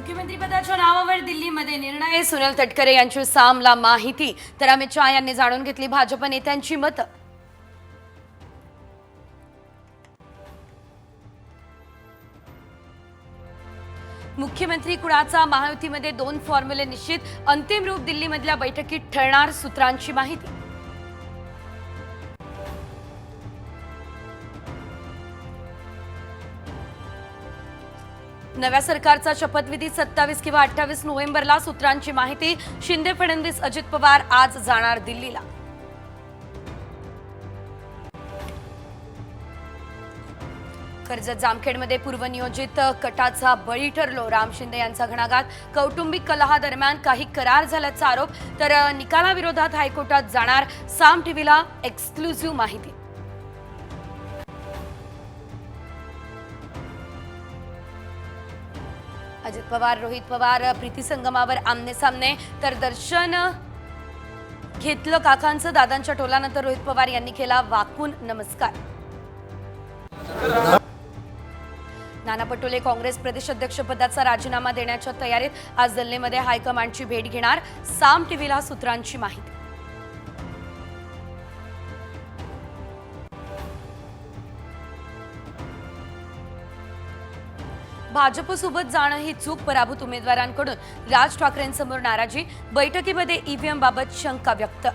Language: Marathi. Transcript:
मुख्यमंत्रीपदाच्या नावावर दिल्लीमध्ये निर्णय, सुनील तटकरे यांची सामला माहिती. तर अमित शहा यांनी जाणून घेतली भाजप नेत्यांची मतं. मुख्यमंत्री कुणाचा, महायुतीमध्ये 2 फॉर्म्युले निश्चित, अंतिम रूप दिल्लीमधल्या बैठकीत ठरणार, सूत्रांची माहिती. नव्या सरकारचा शपथविधी 27 किंवा 28 नोव्हेंबरला, सूत्रांची माहिती. शिंदे, फडणवीस, अजित पवार आज जाणार दिल्लीला. कर्जत जामखेडमध्ये पूर्वनियोजित कटाचा बळी ठरलो, राम शिंदे यांचा घणाघात. कौटुंबिक कलहादरम्यान काही करार झाल्याचा आरोप. तर निकालाविरोधात हायकोर्टात जाणार, साम टीव्हीला एक्सक्लुझिव्ह माहिती. अजित पवार, रोहित पवार प्रीती संगमावर आमने सामने. तर दर्शन घेतलं काकांचं, दादांच्या टोलानंतर रोहित पवार यांनी केला वाकून नमस्कार. नाना पटोले काँग्रेस प्रदेशाध्यक्षपदाचा राजीनामा देण्याच्या तयारीत. आज दिल्लीमध्ये हायकमांडची भेट घेणार, साम टीव्हीला सूत्रांची माहिती. भाजपसोबत जाणं ही चूक, पराभूत उमेदवारांकडून राज ठाकरेंसमोर नाराजी. बैठकीमध्ये ईव्हीएम बाबत शंका व्यक्त.